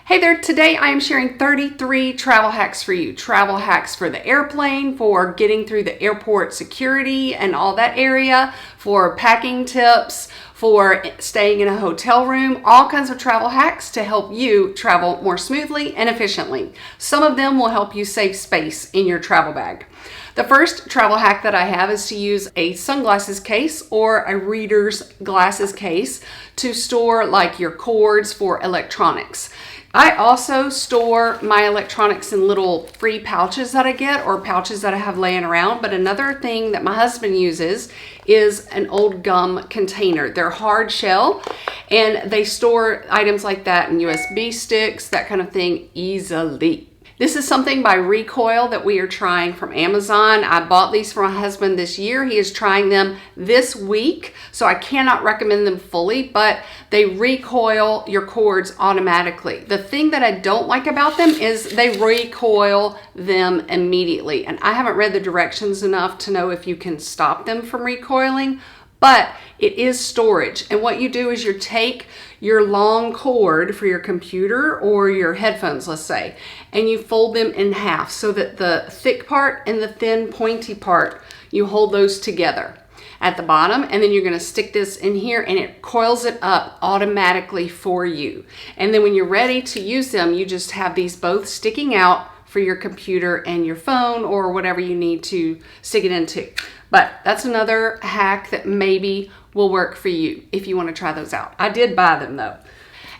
Hey there, today I am sharing 33 travel hacks for you. Travel hacks for the airplane, for getting through the airport security and all that area, for packing tips, for staying in a hotel room, all kinds of travel hacks to help you travel more smoothly and efficiently. Some of them will help you save space in your travel bag. The first travel hack that I have is to use a sunglasses case or a reader's glasses case to store like your cords for electronics. I also store my electronics in little free pouches that I get or pouches that I have laying around. But another thing that my husband uses is an old gum container. They're hard shell and they store items like that and USB sticks, that kind of thing easily. This is something by Recoil that we are trying from Amazon. I bought these for my husband this year. He is trying them this week, so I cannot recommend them fully, but they recoil your cords automatically. The thing that I don't like about them is they recoil them immediately, and I haven't read the directions enough to know if you can stop them from recoiling, but it is storage. And what you do is you take your long cord for your computer or your headphones, let's say, and you fold them in half so that the thick part and the thin pointy part, you hold those together at the bottom, and then you're going to stick this in here and it coils it up automatically for you. And then when you're ready to use them, you just have these both sticking out for your computer and your phone or whatever you need to stick it into. But that's another hack that maybe will work for you if you want to try those out. I did buy them though.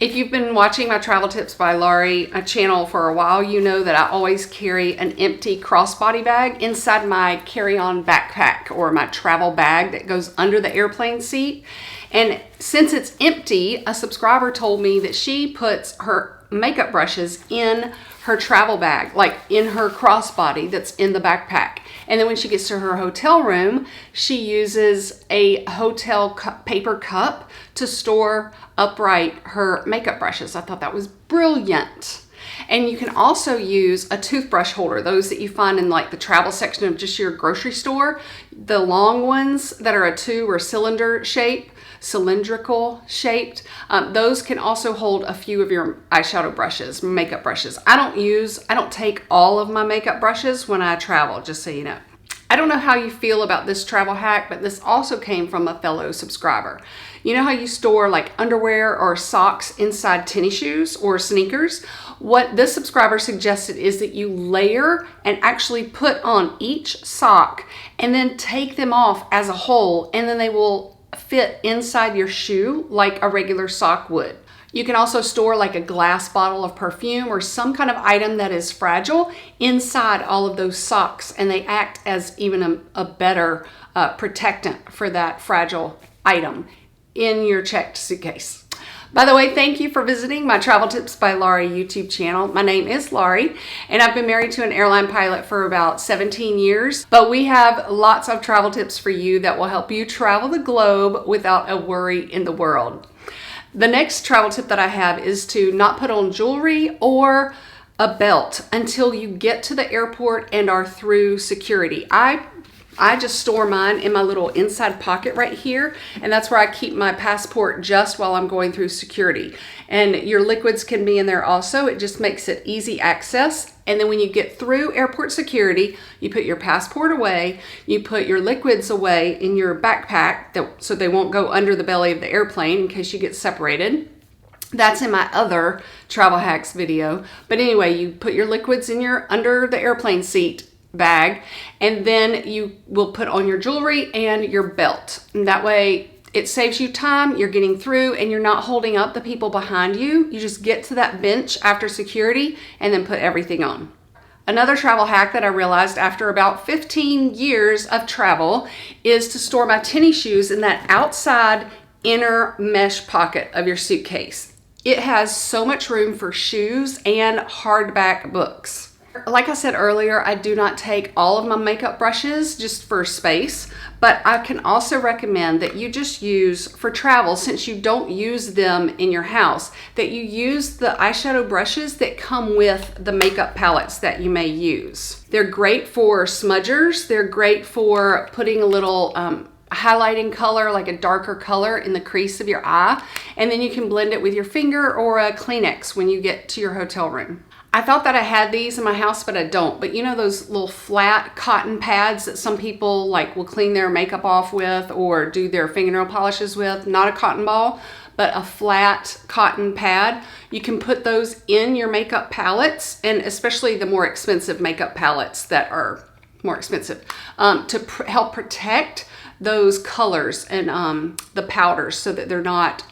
If you've been watching my Travel Tips by Laurie channel for a while, you know that I always carry an empty crossbody bag inside my carry-on backpack or my travel bag that goes under the airplane seat. And since it's empty, a subscriber told me that she puts her makeup brushes in her travel bag, like in her crossbody that's in the backpack. And then when she gets to her hotel room, she uses a hotel paper cup to store upright her makeup brushes. I thought that was brilliant. And you can also use a toothbrush holder, those that you find in like the travel section of just your grocery store. The long ones that are a tube or cylindrical shaped, those can also hold a few of your eyeshadow brushes, makeup brushes. I don't take all of my makeup brushes when I travel, just so you know. I don't know how you feel about this travel hack, but this also came from a fellow subscriber. You know how you store like underwear or socks inside tennis shoes or sneakers? What this subscriber suggested is that you layer and actually put on each sock and then take them off as a whole, and then they will fit inside your shoe like a regular sock would. You can also store like a glass bottle of perfume or some kind of item that is fragile inside all of those socks, and they act as even a better protectant for that fragile item in your checked suitcase. By the way, thank you for visiting my Travel Tips by Laurie YouTube channel. My name is Laurie, and I've been married to an airline pilot for about 17 years, but we have lots of travel tips for you that will help you travel the globe without a worry in the world. The next travel tip that I have is to not put on jewelry or a belt until you get to the airport and are through security. I just store mine in my little inside pocket right here, and that's where I keep my passport just while I'm going through security. And your liquids can be in there also. It just makes it easy access. And then when you get through airport security, you put your passport away, you put your liquids away in your backpack so they won't go under the belly of the airplane in case you get separated. That's in my other travel hacks video. But anyway, you put your liquids in your under the airplane seat bag, and then you will put on your jewelry and your belt. And that way it saves you time, you're getting through, and you're not holding up the people behind you. You just get to that bench after security and then put everything on. Another travel hack that I realized after about 15 years of travel is to store my tennis shoes in that outside inner mesh pocket of your suitcase. It has so much room for shoes and hardback books. Like I said earlier, I do not take all of my makeup brushes just for space, but I can also recommend that you just use for travel, since you don't use them in your house, that you use the eyeshadow brushes that come with the makeup palettes that you may use. They're great for smudgers. They're great for putting a little highlighting color, like a darker color in the crease of your eye. And then you can blend it with your finger or a Kleenex when you get to your hotel room. I thought that I had these in my house, but I don't. But you know those little flat cotton pads that some people like will clean their makeup off with or do their fingernail polishes with? Not a cotton ball, but a flat cotton pad. You can put those in your makeup palettes, and especially the more expensive makeup palettes that are more expensive, to help protect those colors and the powders so that they're not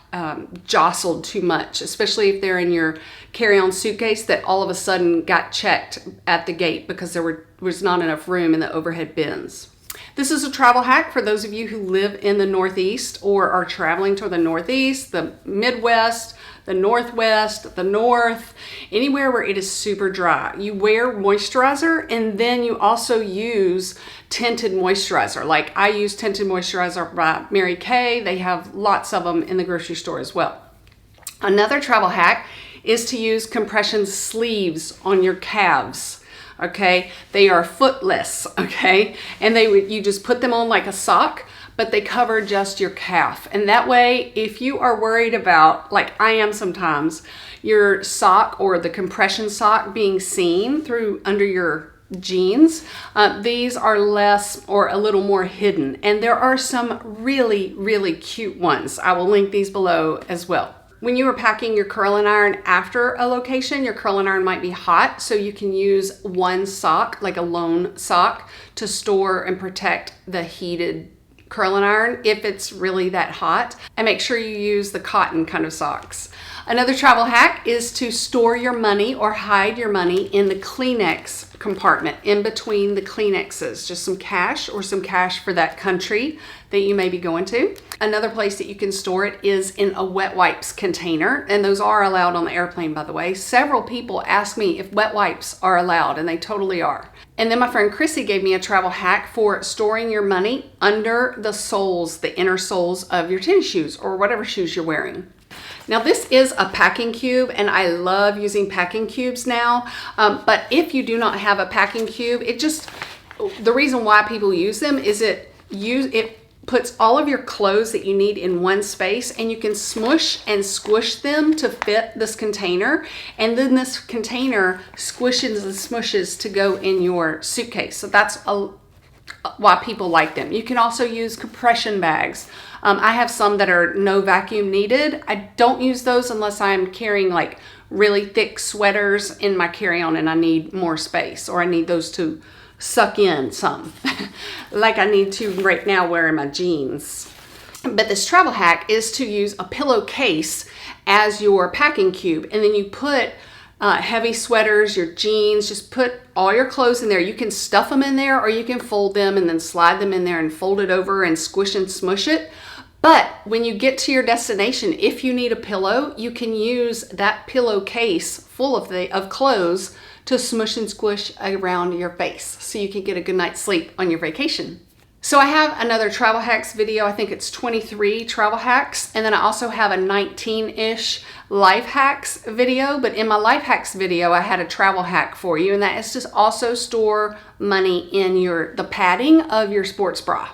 jostled too much, especially if they're in your carry-on suitcase that all of a sudden got checked at the gate because there was not enough room in the overhead bins. This is a travel hack for those of you who live in the Northeast or are traveling to the Northeast, the Midwest, the Northwest, the North, anywhere where it is super dry. You wear moisturizer, and then you also use tinted moisturizer. Like I use tinted moisturizer by Mary Kay. They have lots of them in the grocery store as well. Another travel hack is to use compression sleeves on your calves. Okay, they are footless, okay, and you just put them on like a sock, but they cover just your calf. And that way, if you are worried about, like I am sometimes, your sock or the compression sock being seen through under your jeans, these are less or a little more hidden. And there are some really, really cute ones. I will link these below as well. When you are packing your curling iron after a location, your curling iron might be hot, so you can use one sock, like a lone sock, to store and protect the heated curling iron if it's really that hot. And make sure you use the cotton kind of socks. Another travel hack is to store your money or hide your money in the Kleenex compartment in between the Kleenexes. Just some cash or some cash for that country that you may be going to. Another place that you can store it is in a wet wipes container, and those are allowed on the airplane, by the way. Several people ask me if wet wipes are allowed, and they totally are. And then my friend Chrissy gave me a travel hack for storing your money under the soles, the inner soles of your tennis shoes or whatever shoes you're wearing. Now this is a packing cube, and I love using packing cubes now, but if you do not have a packing cube, the reason why people use them is it puts all of your clothes that you need in one space, and you can smush and squish them to fit this container, and then this container squishes and smushes to go in your suitcase. So that's why people like them. You can also use compression bags. I have some that are no vacuum needed. I don't use those unless I'm carrying like really thick sweaters in my carry-on and I need more space, or I need those to suck in some like I need to right now wearing my jeans. But this travel hack is to use a pillowcase as your packing cube, and then you put heavy sweaters, your jeans, just put all your clothes in there. You can stuff them in there, or you can fold them and then slide them in there and fold it over and squish and smush it. But when you get to your destination, if you need a pillow, you can use that pillowcase full of clothes to smush and squish around your face so you can get a good night's sleep on your vacation. So I have another travel hacks video. I think it's 23 travel hacks. And then I also have a 19-ish life hacks video. But in my life hacks video, I had a travel hack for you. And that is to also store money in the padding of your sports bra.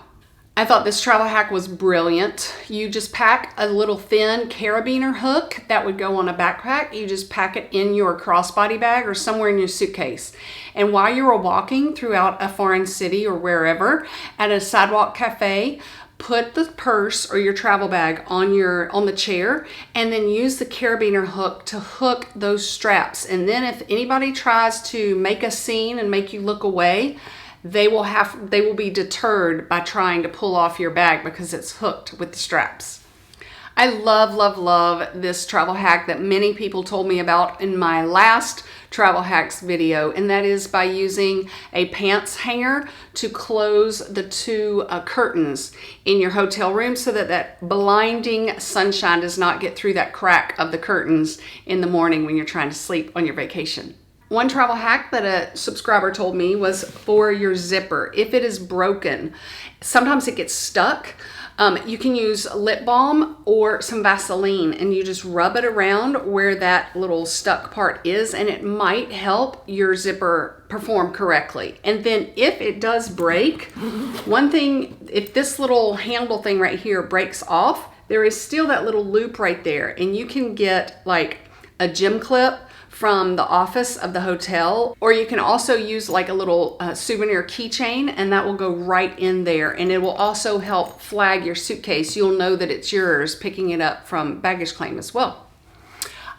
I thought this travel hack was brilliant. You just pack a little thin carabiner hook that would go on a backpack. You just pack it in your crossbody bag or somewhere in your suitcase. And while you're walking throughout a foreign city or wherever at a sidewalk cafe, put the purse or your travel bag on the chair, and then use the carabiner hook to hook those straps. And then if anybody tries to make a scene and make you look away, they will be deterred by trying to pull off your bag because it's hooked with the straps. I love, love, love this travel hack that many people told me about in my last travel hacks video, and that is by using a pants hanger to close the two curtains in your hotel room so that blinding sunshine does not get through that crack of the curtains in the morning when you're trying to sleep on your vacation. One travel hack that a subscriber told me was for your zipper. If it is broken, sometimes it gets stuck You can use lip balm or some Vaseline, and you just rub it around where that little stuck part is, and it might help your zipper perform correctly. And then if it does break, one thing, if this little handle thing right here breaks off, there is still that little loop right there, and you can get like a gym clip from the office of the hotel, or you can also use like a little souvenir keychain, and that will go right in there, and it will also help flag your suitcase. You'll know that it's yours picking it up from baggage claim as well.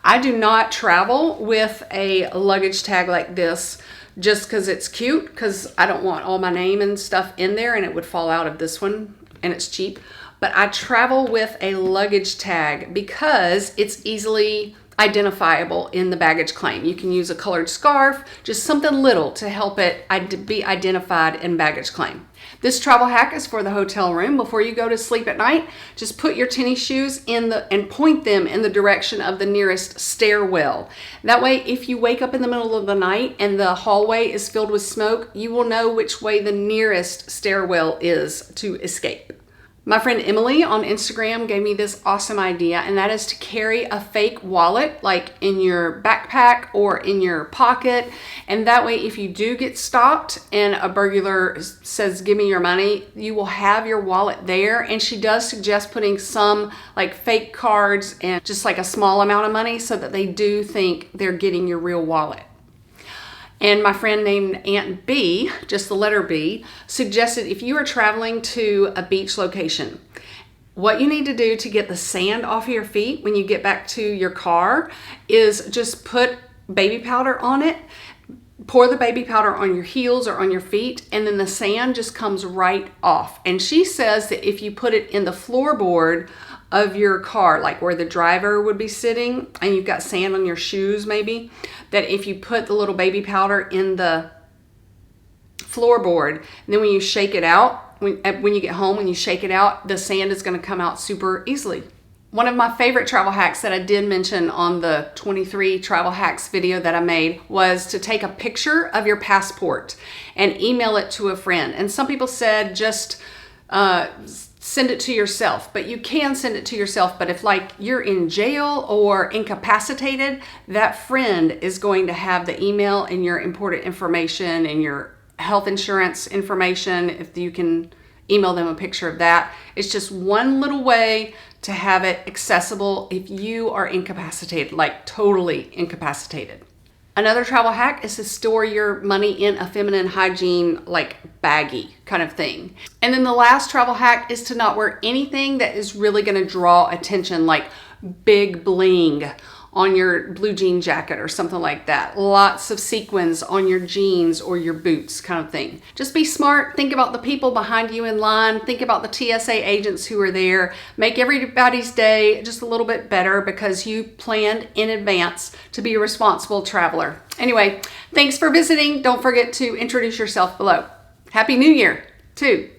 I do not travel with a luggage tag like this just because it's cute, because I don't want all my name and stuff in there, and it would fall out of this one, and it's cheap. But I travel with a luggage tag because it's easily identifiable in the baggage claim. You can use a colored scarf, just something little to help it be identified in baggage claim. This travel hack is for the hotel room. Before you go to sleep at night, just put your tennis shoes and point them in the direction of the nearest stairwell. That way, if you wake up in the middle of the night and the hallway is filled with smoke, you will know which way the nearest stairwell is to escape. My friend Emily on Instagram gave me this awesome idea, and that is to carry a fake wallet like in your backpack or in your pocket. And that way, if you do get stopped and a burglar says, "Give me your money," you will have your wallet there. And she does suggest putting some like fake cards and just like a small amount of money so that they do think they're getting your real wallet. And my friend named Aunt B, just the letter B, suggested if you are traveling to a beach location, what you need to do to get the sand off of your feet when you get back to your car is just put baby powder on it. Pour the baby powder on your heels or on your feet, and then the sand just comes right off. And she says that if you put it in the floorboard of your car, like where the driver would be sitting, and you've got sand on your shoes maybe, that if you put the little baby powder in the floorboard, and then when you shake it out, when you get home, when you shake it out, the sand is going to come out super easily. One of my favorite travel hacks that I did mention on the 23 travel hacks video that I made was to take a picture of your passport and email it to a friend. And some people said just send it to yourself, but you can send it to yourself. But if like you're in jail or incapacitated, that friend is going to have the email and your important information and your health insurance information. If you can email them a picture of that, it's just one little way to have it accessible if you are incapacitated, like totally incapacitated. Another travel hack is to store your money in a feminine hygiene, like baggie kind of thing. And then the last travel hack is to not wear anything that is really going to draw attention, like big bling on your blue jean jacket or something like that. Lots of sequins on your jeans or your boots kind of thing. Just be smart. Think about the people behind you in line. Think about the TSA agents who are there. Make everybody's day just a little bit better because you planned in advance to be a responsible traveler. Anyway, thanks for visiting. Don't forget to introduce yourself below. Happy New Year, too.